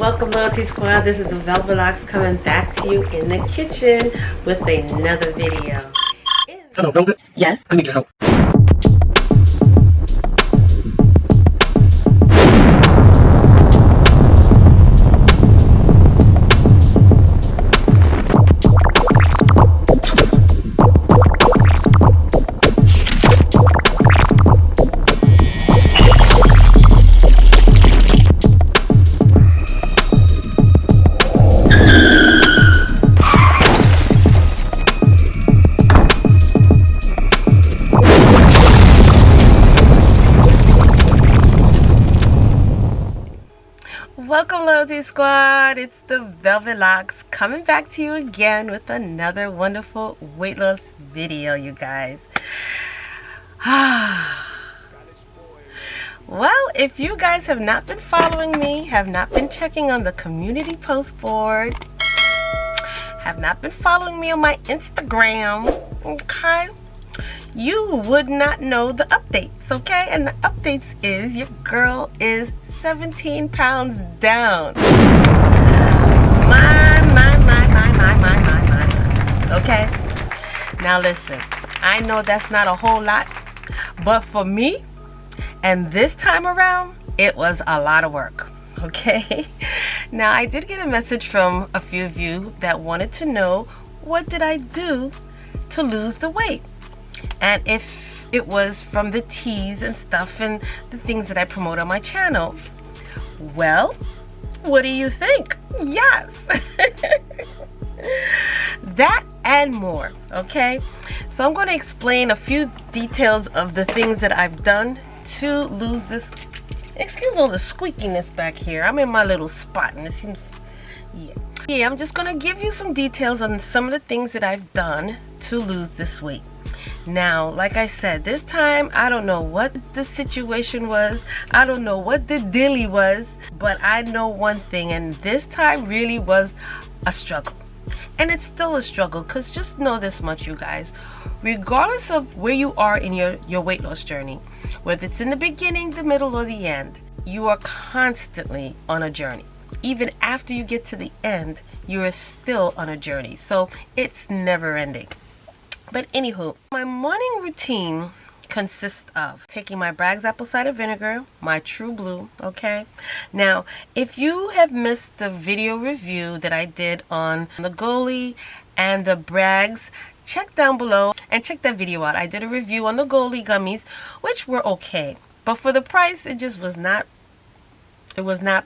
Welcome, Loyalty Squad. This is the Velvet coming back to you in the kitchen with another video. Hello, Velvet. Yes? I need your help. Welcome, Loyalty Squad. It's the Velvet Locks coming back to you again with another wonderful weight loss video, you guys. Well, if you guys have not been following me, have not been checking on the community post board, have not been following me on my Instagram, okay, you would not know the updates, okay? And the updates is your girl is 17 pounds down. My. Okay? Now listen, I know that's not a whole lot, but for me, and this time around, it was a lot of work, okay? Now, I did get a message from a few of you that wanted to know what did I do to lose the weight? And if it was from the teas and stuff and the things that I promote on my channel. Well, what do you think? Yes. That and more, okay? So I'm going to explain a few details of the things that I've done to lose this. Excuse all the squeakiness back here. I'm in my little spot and it seems, yeah, I'm just going to give you some details on some of the things that I've done to lose this weight. Now, like I said, this time I don't know what the situation was, I don't know what the dilly was, but I know one thing, and this time really was a struggle. And it's still a struggle, because just know this much, you guys, regardless of where you are in your weight loss journey, whether it's in the beginning, the middle, or the end, you are constantly on a journey. Even after you get to the end, you are still on a journey, so it's never ending. But anywho, my morning routine consists of taking my Bragg's apple cider vinegar, my True Blue, okay? Now, if you have missed the video review that I did on the Goalie and the Bragg's, check down below and check that video out. I did a review on the Goalie gummies, which were okay. But for the price, it just was not, it was not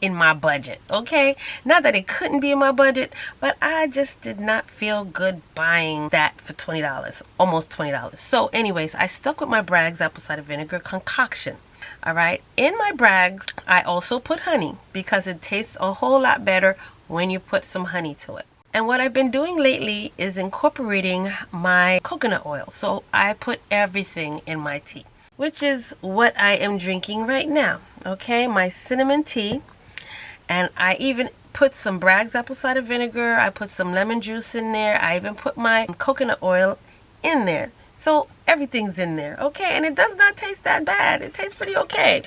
in my budget, okay? Not that it couldn't be in my budget, but I just did not feel good buying that for $20, almost $20. So anyways, I stuck with my Bragg's apple cider vinegar concoction. All right, in my Bragg's, I also put honey because it tastes a whole lot better when you put some honey to it. And what I've been doing lately is incorporating my coconut oil. So I put everything in my tea, which is what I am drinking right now, okay? My cinnamon tea, and I even put some Bragg's apple cider vinegar, I put some lemon juice in there, I even put my coconut oil in there. So everything's in there, okay? And it does not taste that bad. It tastes pretty okay,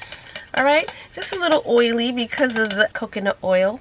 all right? Just a little oily because of the coconut oil,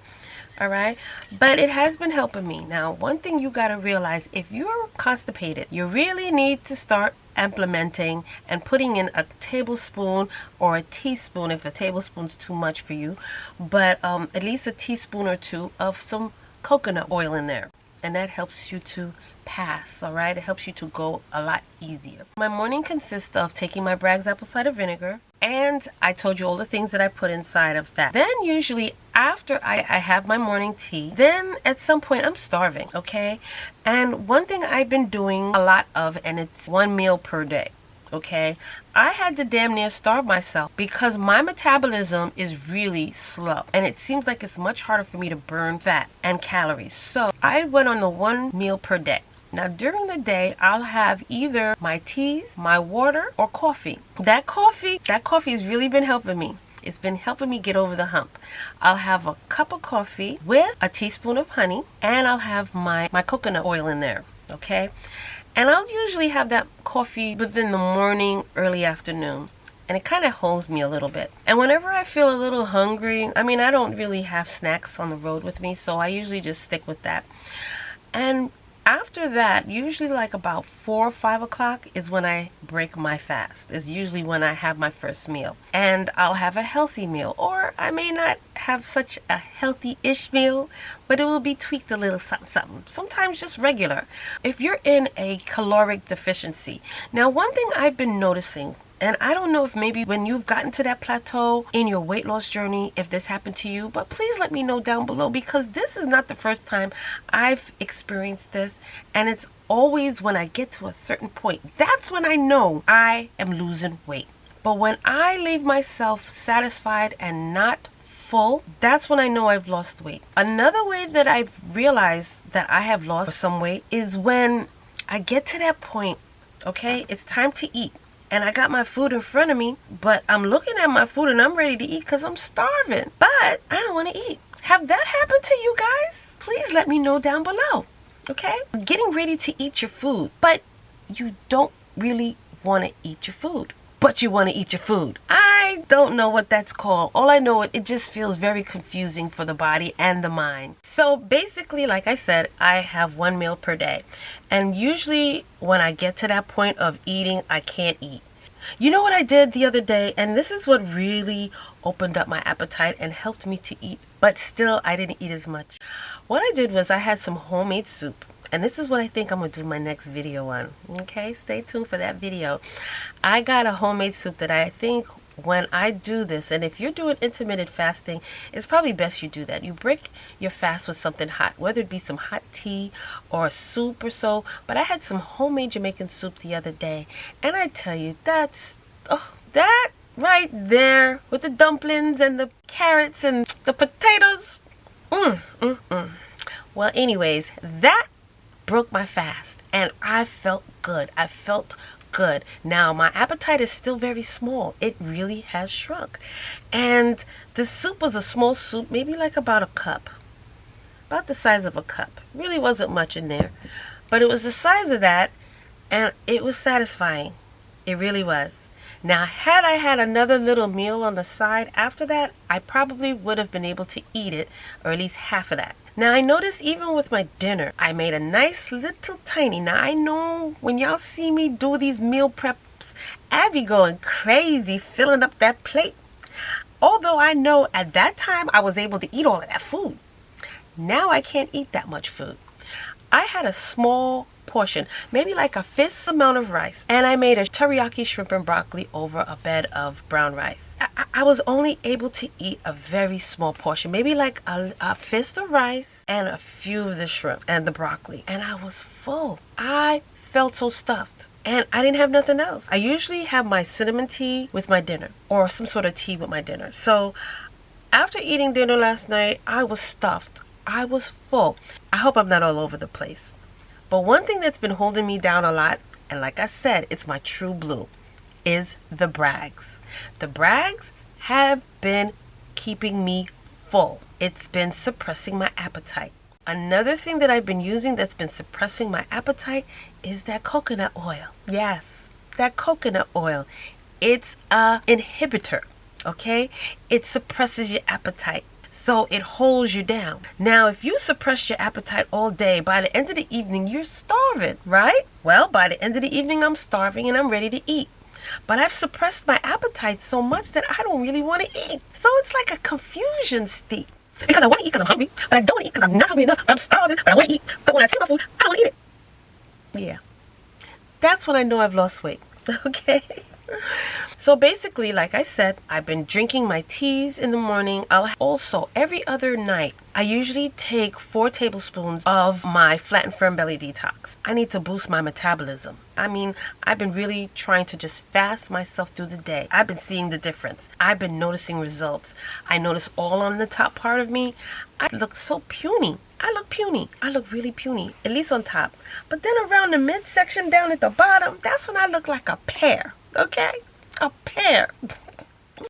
all right? But it has been helping me. Now, one thing you gotta realize, if you're constipated, you really need to start implementing and putting in a tablespoon or a teaspoon, if a tablespoon's too much for you, but at least a teaspoon or two of some coconut oil in there, and that helps you to pass, all right? It helps you to go a lot easier. My morning consists of taking my Bragg's apple cider vinegar, and I told you all the things that I put inside of that. Then usually after I have my morning tea, then at some point I'm starving, okay? And one thing I've been doing a lot of, and it's 1 meal per day, okay? I had to damn near starve myself because my metabolism is really slow, and it seems like it's much harder for me to burn fat and calories. So I went on the 1 meal per day. Now during the day, I'll have either my teas, my water, or coffee. That coffee has really been helping me. It's been helping me get over the hump. I'll have a cup of coffee with a teaspoon of honey, and I'll have my coconut oil in there, okay? And I'll usually have that coffee within the morning, early afternoon. and it kind of holds me a little bit. And whenever I feel a little hungry, I mean, I don't really have snacks on the road with me, so I usually just stick with that. And after that, usually like about 4 or 5 o'clock is when I break my fast. Is usually when I have my first meal. And I'll have a healthy meal, or I may not have such a healthy-ish meal, but it will be tweaked a little something, something. Sometimes just regular. If you're in a caloric deficiency. Now, one thing I've been noticing, and I don't know if maybe when you've gotten to that plateau in your weight loss journey, if this happened to you, but please let me know down below, because this is not the first time I've experienced this, and it's always when I get to a certain point, that's when I know I am losing weight. But when I leave myself satisfied and not full, that's when I know I've lost weight. Another way that I've realized that I have lost some weight is when I get to that point, okay, it's time to eat. And I got my food in front of me, but I'm looking at my food and I'm ready to eat because I'm starving. But I don't want to eat. Have that happened to you guys? Please let me know down below. Okay? Getting ready to eat your food, but you don't really want to eat your food. But you want to eat your food. I don't know what that's called. All I know, it just feels very confusing for the body and the mind. So basically, like I said, I have 1 meal per day. And usually when I get to that point of eating, I can't eat. You know what I did the other day? And this is what really opened up my appetite and helped me to eat. But still, I didn't eat as much. What I did was I had some homemade soup. And this is what I think I'm going to do my next video on. Okay, stay tuned for that video. I got a homemade soup that I think when I do this, and if you're doing intermittent fasting, it's probably best you do that. You break your fast with something hot, whether it be some hot tea or a soup or so. But I had some homemade Jamaican soup the other day. And I tell you, that right there with the dumplings and the carrots and the potatoes. Well, anyways, that broke my fast and I felt good. I felt good. Now my appetite is still very small. It really has shrunk. And the soup was a small soup, maybe like about a cup. About the size of a cup. Really wasn't much in there. But it was the size of that, and it was satisfying. It really was. Now, had I had another little meal on the side after that, I probably would have been able to eat it, or at least half of that. Now, I noticed even with my dinner, I made a nice little tiny. Now, I know when y'all see me do these meal preps, I be going crazy filling up that plate. Although I know at that time I was able to eat all of that food. Now I can't eat that much food. I had a small portion, maybe like a fist amount of rice, and I made a teriyaki shrimp and broccoli over a bed of brown rice. I was only able to eat a very small portion, maybe like a fist of rice and a few of the shrimp and the broccoli, and I was full. I felt so stuffed. And I didn't have nothing else. I usually have my cinnamon tea with my dinner, or some sort of tea with my dinner. So after eating dinner last night, I was stuffed. I was full. I hope I'm not all over the place. But one thing that's been holding me down a lot, and like I said, it's my true blue, is the Brags. The Brags have been keeping me full. It's been suppressing my appetite. Another thing that I've been using that's been suppressing my appetite is that coconut oil. Yes, that coconut oil. It's an inhibitor, okay? It suppresses your appetite. So it holds you down. Now, if you suppress your appetite all day, by the end of the evening, you're starving, right? Well, by the end of the evening, I'm starving and I'm ready to eat. But I've suppressed my appetite so much that I don't really want to eat. So it's like a confusion state. Because I want to eat because I'm hungry, but I don't want to eat because I'm not hungry enough. I'm starving, but I want to eat. But when I see my food, I don't want to eat it. Yeah. That's when I know I've lost weight. Okay? So basically, like I said, I've been drinking my teas in the morning. I'll also, every other night, I usually take 4 tablespoons of my Flat and Firm Belly Detox. I need to boost my metabolism. I mean, I've been really trying to just fast myself through the day. I've been seeing the difference. I've been noticing results. I notice all on the top part of me, I look so puny. I look puny. I look really puny, at least on top. But then around the midsection down at the bottom, that's when I look like a pear. Okay? A pear.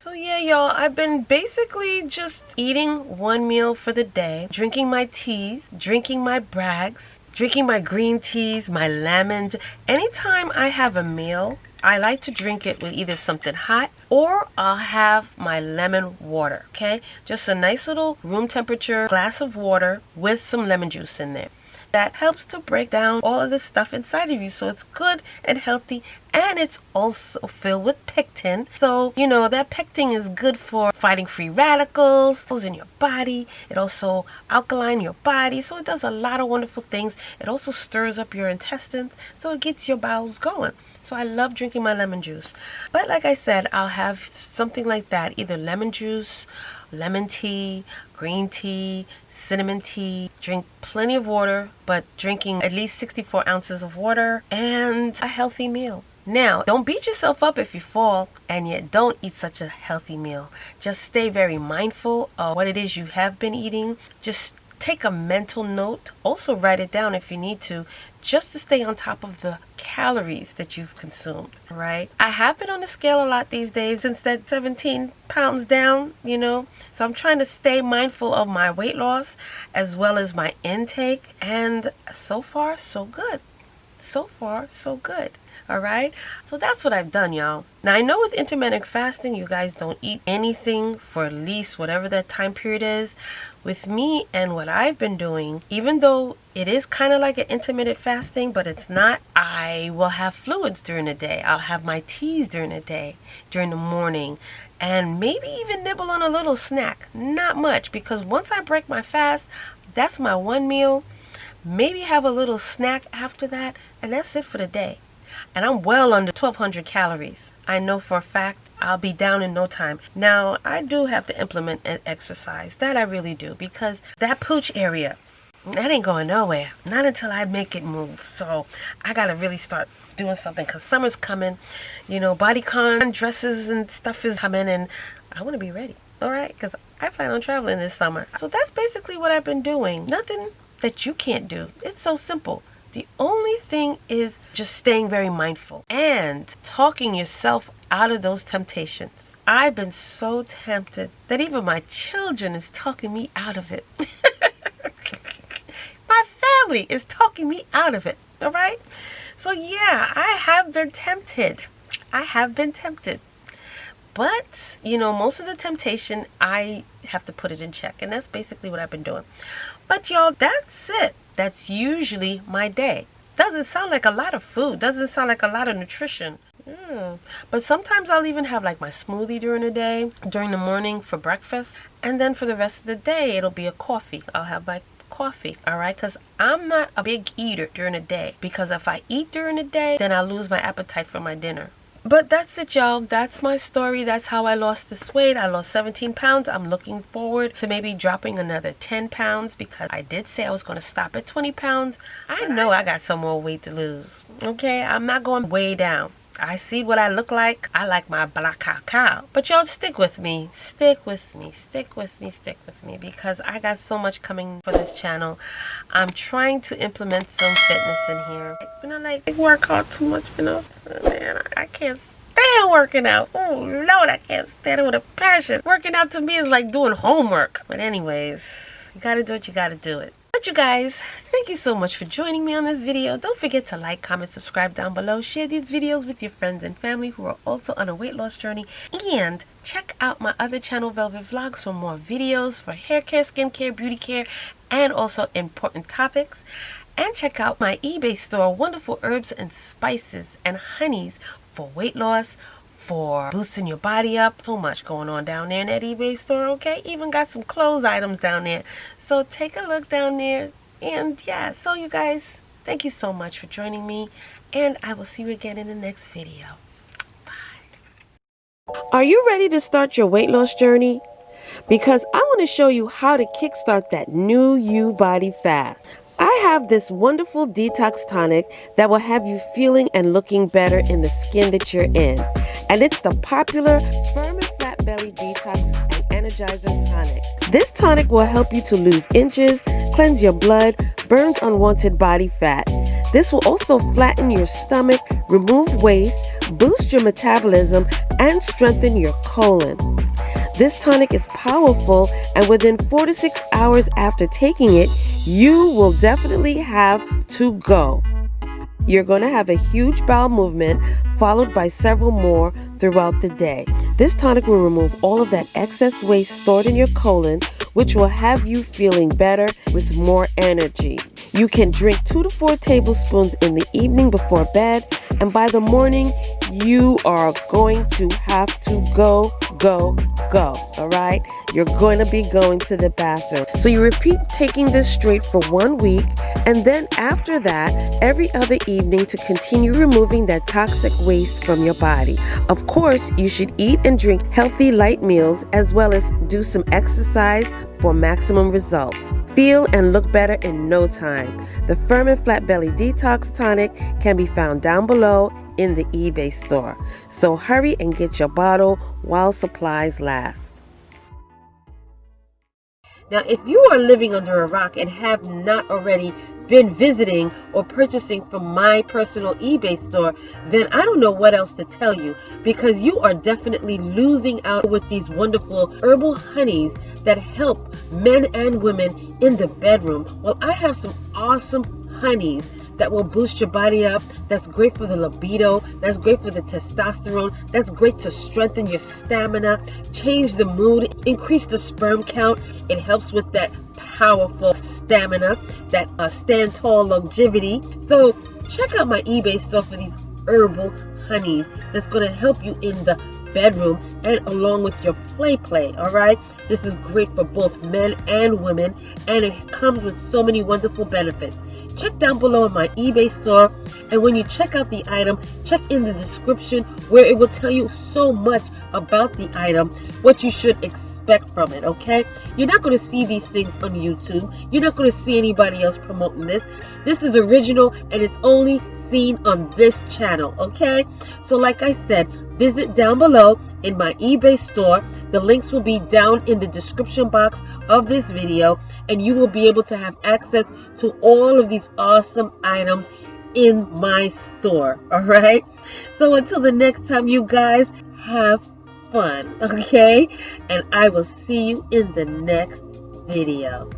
So yeah, y'all, I've been basically just eating 1 meal for the day, drinking my teas, drinking my Brags, drinking my green teas, my lemon. Anytime I have a meal, I like to drink it with either something hot or I'll have my lemon water, okay? Just a nice little room temperature glass of water with some lemon juice in there. That helps to break down all of the stuff inside of you, so it's good and healthy, and it's also filled with pectin. So, you know, that pectin is good for fighting free radicals in your body. It also alkaline your body, so it does a lot of wonderful things. It also stirs up your intestines, so it gets your bowels going. So I love drinking my lemon juice. But like I said, I'll have something like that, either lemon juice, lemon tea, green tea, cinnamon tea. Drink plenty of water, but drinking at least 64 ounces of water and a healthy meal. Now, don't beat yourself up if you fall, and yet don't eat such a healthy meal. Just stay very mindful of what it is you have been eating. Just take a mental note. Also write it down if you need to, just to stay on top of the calories that you've consumed, right? I have been on the scale a lot these days since that 17 pounds down, you know. So I'm trying to stay mindful of my weight loss as well as my intake, and so far so good. So far so good. All right, so that's what I've done, y'all. Now, I know with intermittent fasting, you guys don't eat anything for at least whatever that time period is. With me and what I've been doing, even though it is kind of like an intermittent fasting, but it's not, I will have fluids during the day. I'll have my teas during the day, during the morning, and maybe even nibble on a little snack. Not much, because once I break my fast, that's my one meal. Maybe have a little snack after that, and that's it for the day. And I'm well under 1,200 calories. I know for a fact I'll be down in no time. Now, I do have to implement an exercise. That I really do, because that pooch area, that ain't going nowhere. Not until I make it move. So I got to really start doing something, because summer's coming. You know, bodycon dresses and stuff is coming, and I want to be ready. All right? Because I plan on traveling this summer. So that's basically what I've been doing. Nothing that you can't do. It's so simple. The only thing is just staying very mindful and talking yourself out of those temptations. I've been so tempted that even my children is talking me out of it. My family is talking me out of it. All right? So yeah, I have been tempted. I have been tempted. But, you know, most of the temptation, I have to put it in check. And that's basically what I've been doing. But y'all, that's it. That's usually my day. Doesn't sound like a lot of food. Doesn't sound like a lot of nutrition. But sometimes I'll even have like my smoothie during the day, during the morning for breakfast. And then for the rest of the day, it'll be a coffee. I'll have my coffee, all right? Because I'm not a big eater during the day. Because if I eat during the day, then I'll lose my appetite for my dinner. But that's it, y'all. That's my story. That's how I lost this weight. I lost 17 pounds. I'm looking forward to maybe dropping another 10 pounds, because I did say I was going to stop at 20 pounds. I know I got some more weight to lose. Okay? I'm not going way down. I see what I look like. I like my black cacao. But y'all, stick with me. Stick with me. Stick with me. Stick with me. Because I got so much coming for this channel. I'm trying to implement some fitness in here. You know, like, I work out too much, you know. Man, I can't stand working out. Oh, Lord, I can't stand it with a passion. Working out to me is like doing homework. But anyways, you gotta do it. You gotta do it. But you guys, thank you so much for joining me on this video. Don't forget to like, comment, subscribe down below. Share these videos with your friends and family who are also on a weight loss journey. And check out my other channel, Velvet Vlogs, for more videos for hair care, skincare, beauty care, and also important topics. And check out my eBay store, wonderful herbs and spices and honeys for weight loss, for boosting your body up. So much going on down there in that eBay store, okay? Even got some clothes items down there. So take a look down there. And yeah, so you guys, thank you so much for joining me. And I will see you again in the next video. Bye. Are you ready to start your weight loss journey? Because I want to show you how to kickstart that new you body fast. I have this wonderful detox tonic that will have you feeling and looking better in the skin that you're in. And it's the popular Firm and Flat Belly Detox and Energizer Tonic. This tonic will help you to lose inches, cleanse your blood, burn unwanted body fat. This will also flatten your stomach, remove waste, boost your metabolism, and strengthen your colon. This tonic is powerful, and within 4 to 6 hours after taking it, you will definitely have to go. You're going to have a huge bowel movement followed by several more throughout the day. This tonic will remove all of that excess waste stored in your colon, which will have you feeling better with more energy. You can drink 2 to 4 tablespoons in the evening before bed, and by the morning, you are going to have to go, all right? You're going to be going to the bathroom. So you repeat taking this straight for 1 week, and then after that, every other evening to continue removing that toxic waste from your body. Of course, you should eat and drink healthy, light meals, as well as do some exercise for maximum results. Feel and look better in no time. The Firm and Flat Belly Detox Tonic can be found down below in the eBay store. So hurry and get your bottle while supplies last. Now, if you are living under a rock and have not already been visiting or purchasing from my personal eBay store, then I don't know what else to tell you, because you are definitely losing out with these wonderful herbal honeys that help men and women in the bedroom. Well, I have some awesome honeys that will boost your body up. That's great for the libido. That's great for the testosterone. That's great to strengthen your stamina, change the mood, increase the sperm count. It helps with that powerful stamina, that stand tall longevity. So check out my eBay store for these herbal honeys that's going to help you in the bedroom and along with your play, all right? This is great for both men and women, and it comes with so many wonderful benefits. Check down below in my eBay store, and when you check out the item, check in the description where it will tell you so much about the item, what you should expect from it, okay? You're not going to see these things on YouTube. You're not going to see anybody else promoting this. This is original, and it's only seen on this channel, okay? So like I said, visit down below in my eBay store. The links will be down in the description box of this video, and you will be able to have access to all of these awesome items in my store, all right? So until the next time, you guys, have fun, okay? And I will see you in the next video.